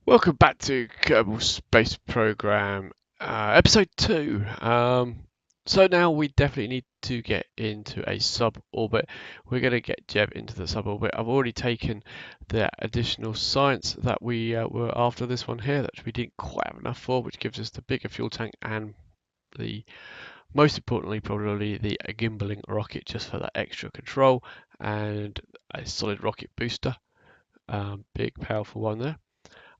Welcome back to Kerbal Space Program, episode 2. So now we definitely need to get into a sub-orbit. We're going to get Jeb into the sub-orbit. I've already taken the additional science that we were after this one here that we didn't quite have enough for, which gives us the bigger fuel tank and the, most importantly, probably the gimbaling rocket just for that extra control and a solid rocket booster. Big, powerful one there.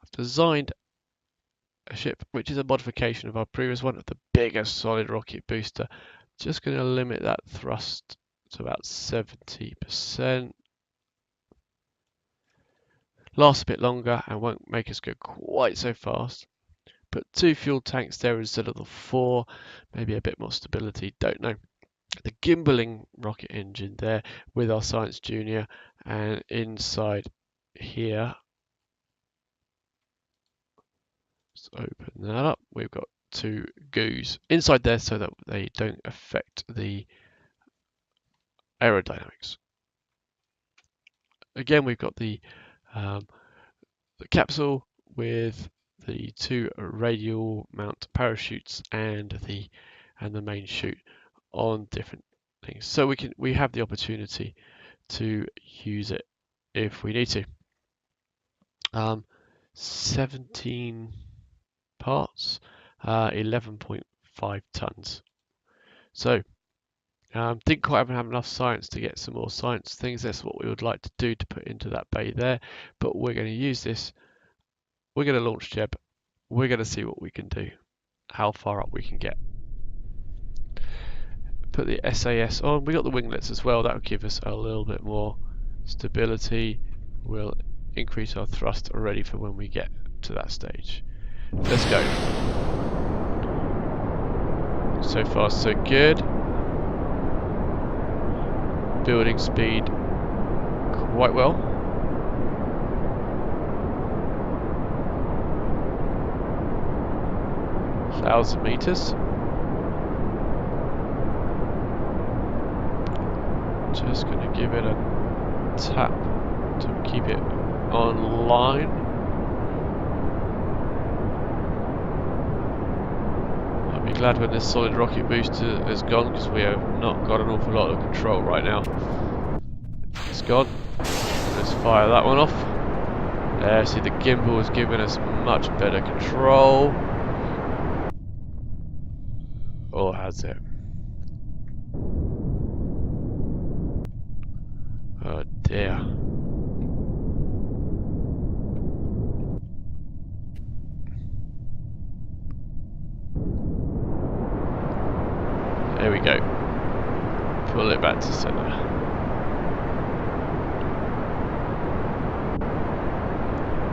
I've designed a ship, which is a modification of our previous one, of the bigger solid rocket booster. Just going to limit that thrust to about 70%. Lasts a bit longer and won't make us go quite so fast. Put 2 fuel tanks there instead of the 4. Maybe a bit more stability, don't know. The gimbaling rocket engine there with our Science Junior, and inside here, let's open that up. We've got 2 goos inside there so that they don't affect the aerodynamics. Again, we've got the capsule with the 2 radial mount parachutes and the main chute on different things. So we have the opportunity to use it if we need to. 17 parts, 11.5 tons. So didn't quite have enough science to get some more science things. That's what we would like to do to put into that bay there. But we're going to use this. We're going to launch Jeb. We're going to see what we can do, how far up we can get. Put the SAS on. We got the winglets as well. That will give us a little bit more stability. We'll increase our thrust already for when we get to that stage. Let's go. So far, so good. Building speed quite well. Thousand meters. Just going to give it a tap to keep it online. I'll be glad when this solid rocket booster is gone, because we have not got an awful lot of control right now. It's gone. Let's fire that one off. There, see, the gimbal has given us much better control. Or has it? Oh dear. There we go. Pull it back to center.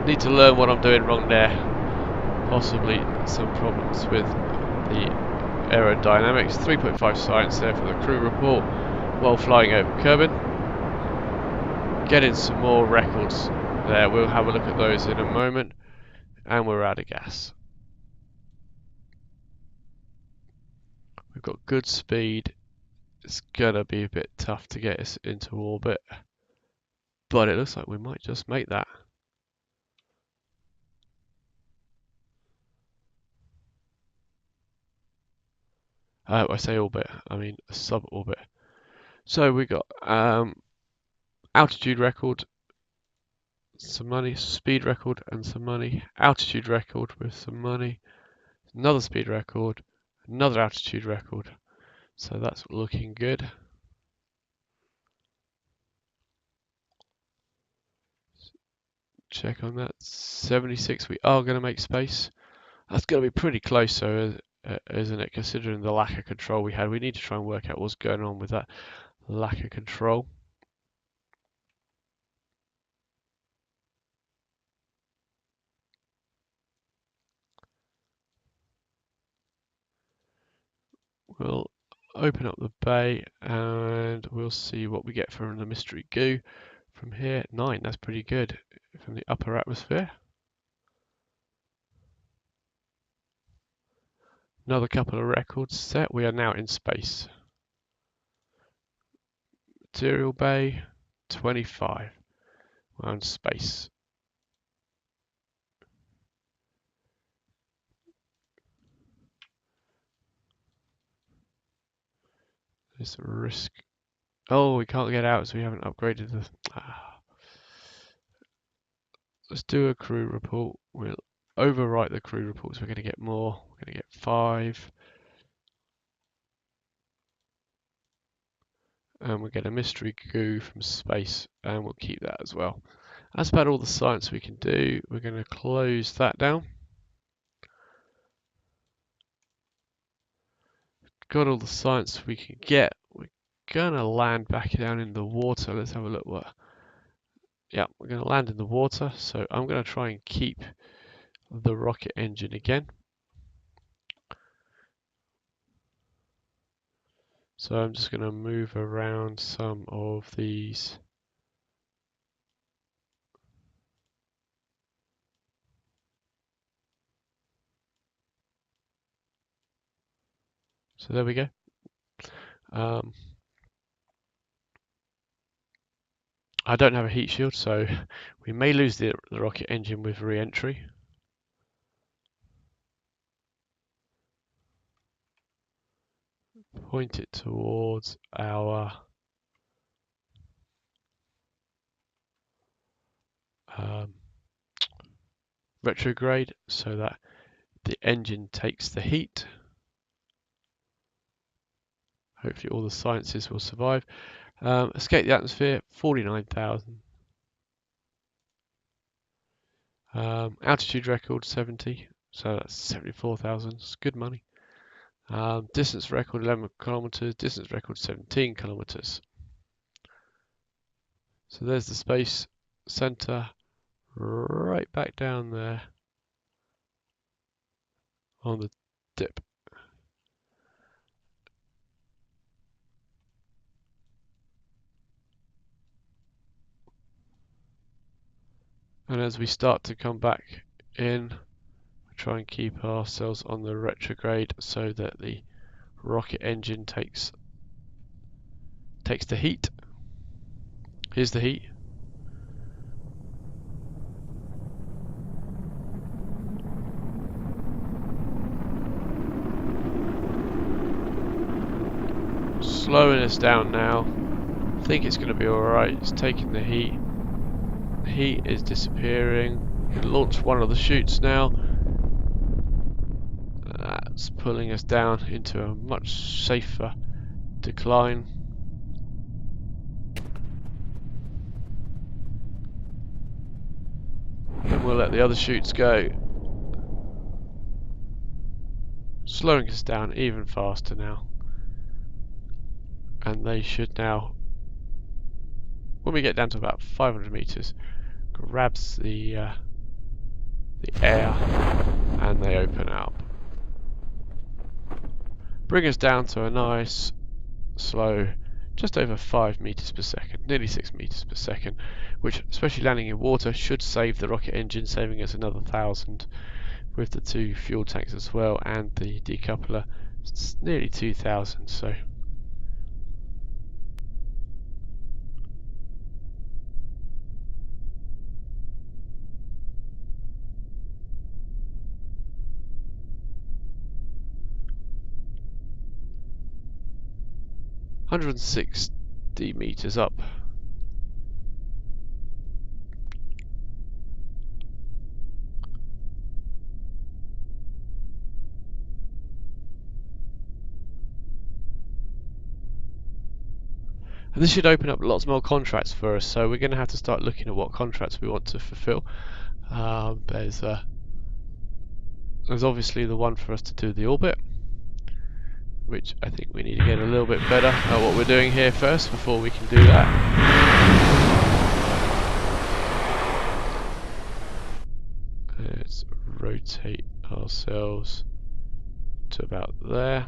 Need to learn what I'm doing wrong there. Possibly some problems with the aerodynamics. 3.5 science there for the crew report while flying over Kerbal. Getting some more records there. We'll have a look at those in a moment. And we're out of gas. We've got good speed. It's gonna be a bit tough to get us into orbit, but it looks like we might just make that. I say orbit, I mean sub-orbit. So we got altitude record, some money, speed record and some money, altitude record with some money, another speed record, another altitude record. So that's looking good. Check on that. 76, we are going to make space. That's going to be pretty close, so isn't it, considering the lack of control we had. We need to try and work out what's going on with that lack of control. We'll open up the bay and we'll see what we get from the mystery goo. From here, 9, that's pretty good from the upper atmosphere. Another couple of records set. We are now in space. Material bay, 25. We're in space. It's a risk. Oh, we can't get out, so we haven't upgraded the. Let's do a crew report. We'll overwrite the crew reports. We're going to get more. We're going to get 5. And we'll get a mystery goo from space, and we'll keep that as well. That's about all the science we can do. We're going to close that down. Got all the science we can get. We're going to land back down in the water. Let's have a look what. Yeah, we're going to land in the water. So I'm going to try and keep the rocket engine again. So I'm just going to move around some of these. So there we go. I don't have a heat shield, so we may lose the rocket engine with re-entry. Point it towards our retrograde so that the engine takes the heat. Hopefully all the sciences will survive. Escape the atmosphere, 49,000. Altitude record, 70. So that's 74,000. It's good money. Distance record, 11 kilometers. Distance record, 17 kilometers. So there's the space center right back down there on the dip. And as we start to come back in, we try and keep ourselves on the retrograde so that the rocket engine takes the heat. Here's the heat. Slowing us down now. I think it's going to be alright. It's taking the heat. The heat is disappearing. We can launch one of the chutes now. That's pulling us down into a much safer decline. Then we'll let the other chutes go. Slowing us down even faster now. And they should now, when we get down to about 500 meters, grabs the air and they open up. Bring us down to a nice slow, just over 5 meters per second, nearly 6 meters per second, which, especially landing in water, should save the rocket engine, saving us another 1,000 with the 2 fuel tanks as well, and the decoupler. It's nearly 2,000. So. $160 meters up. And this should open up lots more contracts for us, so we're going to have to start looking at what contracts we want to fulfill. There's obviously the one for us to do the orbit, which I think we need to get a little bit better at what we're doing here first before we can do that. Let's rotate ourselves to about there.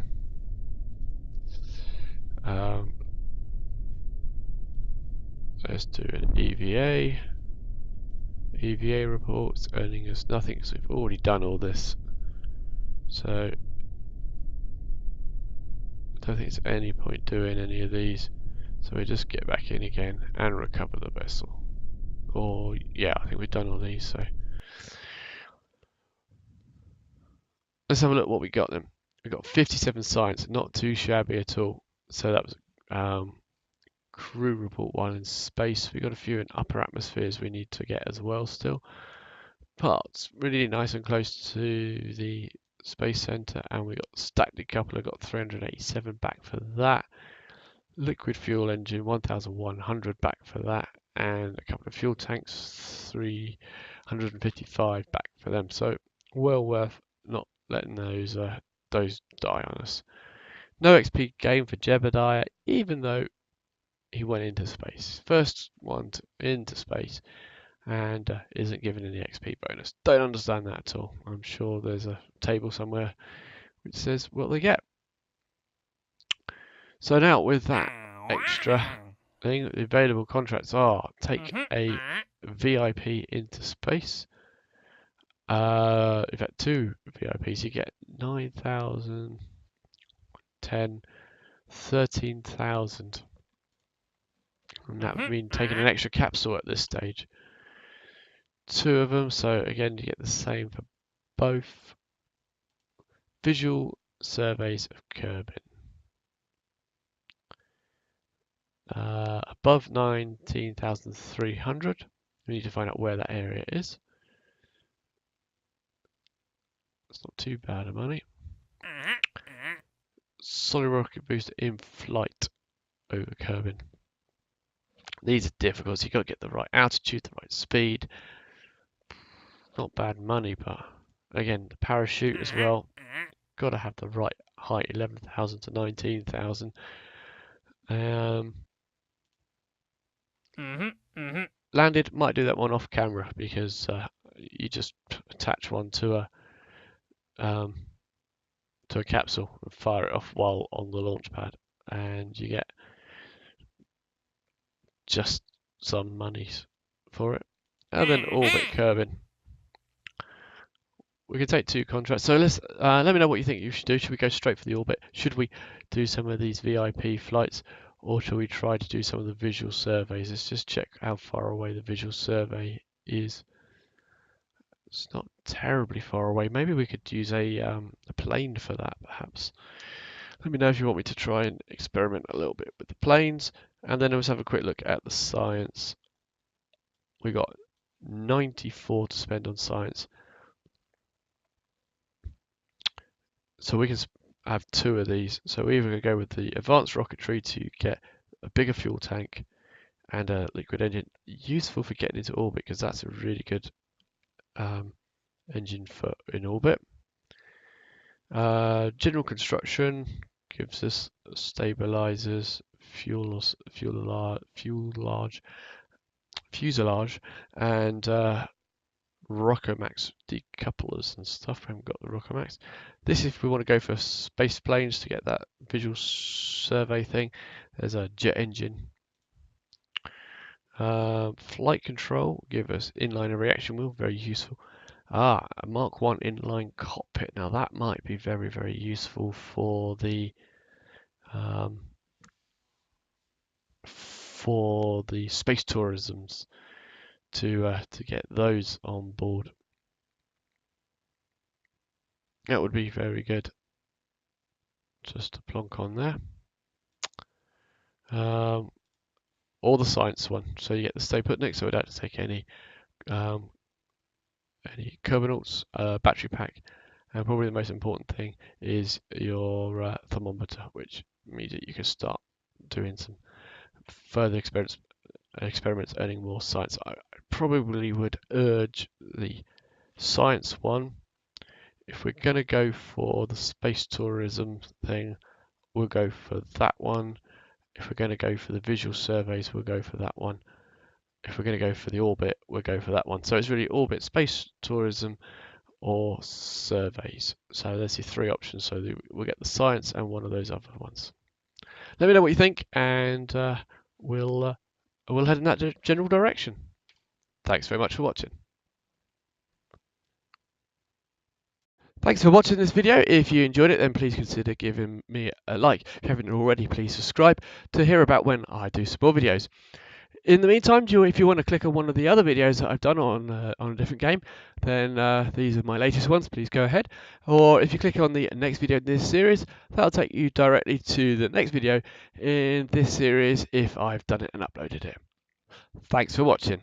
Let's do an EVA. EVA reports earning us nothing because we've already done all this. So I don't think there's any point doing any of these. So we just get back in again and recover the vessel. Or yeah, I think we've done all these. So let's have a look what we got then. We got 57 science, not too shabby at all. So that was crew report while in space. We've got a few in upper atmospheres we need to get as well still. Parts really nice and close to the space center, and we got stacked decoupler, got 387 back for that. Liquid fuel engine 1100 back for that, and a couple of fuel tanks 355 back for them. So well worth not letting those die on us. No XP gain for Jebediah, even though he went into space. First one into space, and isn't given any XP bonus. Don't understand that at all. I'm sure there's a table somewhere which says what they get. So now with that extra thing, the available contracts are take a VIP into space. In fact, 2 VIPs, you get 9,000, 10, 13,000. And that would mean taking an extra capsule at this stage. 2 of them, so again, you get the same for both. Visual surveys of Kerbal. Above 19,300. We need to find out where that area is. It's not too bad of money. Solid rocket booster in flight over Kerbal. These are difficult, so you've got to get the right altitude, the right speed. Not bad money, but again, the parachute as well. Got to have the right height, 11,000 to 19,000. Landed, might do that one off camera because you just attach one to a capsule and fire it off while on the launch pad, and you get just some monies for it. And then orbit Kerbal. We can take 2 contracts. So let's let me know what you think you should do. Should we go straight for the orbit? Should we do some of these VIP flights, or should we try to do some of the visual surveys? Let's just check how far away the visual survey is. It's not terribly far away. Maybe we could use a plane for that, perhaps. Let me know if you want me to try and experiment a little bit with the planes, and then let's have a quick look at the science. We got 94 to spend on science. So we can have 2 of these. So we're either going to go with the advanced rocketry to get a bigger fuel tank and a liquid engine, useful for getting into orbit because that's a really good engine for in orbit. General construction gives us stabilizers, fuselage, and Rockomax decouplers and stuff. I haven't got the Rockomax. This is if we want to go for space planes to get that visual survey thing. There's a jet engine. Flight control give us inline reaction wheel, very useful. A Mark 1 inline cockpit. Now that might be very, very useful for the space tourisms to get those on board. That would be very good. Just to plonk on there. Or the science one. So you get the stay put next, so we don't have to take any kerbanalts, battery pack, and probably the most important thing is your thermometer, which means that you can start doing some further experiments earning more science. I probably would urge the science one. If we're going to go for the space tourism thing, we'll go for that one. If we're going to go for the visual surveys, we'll go for that one. If we're going to go for the orbit, we'll go for that one. So it's really orbit, space tourism, or surveys. So there's your 3 options. So we'll get the science and one of those other ones. Let me know what you think, and we'll head in that general direction. Thanks very much for watching. Thanks for watching this video. If you enjoyed it, then please consider giving me a like. If you haven't already, please subscribe to hear about when I do some more videos. In the meantime, if you want to click on one of the other videos that I've done on a different game, then these are my latest ones. Please go ahead. Or if you click on the next video in this series, that'll take you directly to the next video in this series if I've done it and uploaded it. Thanks for watching.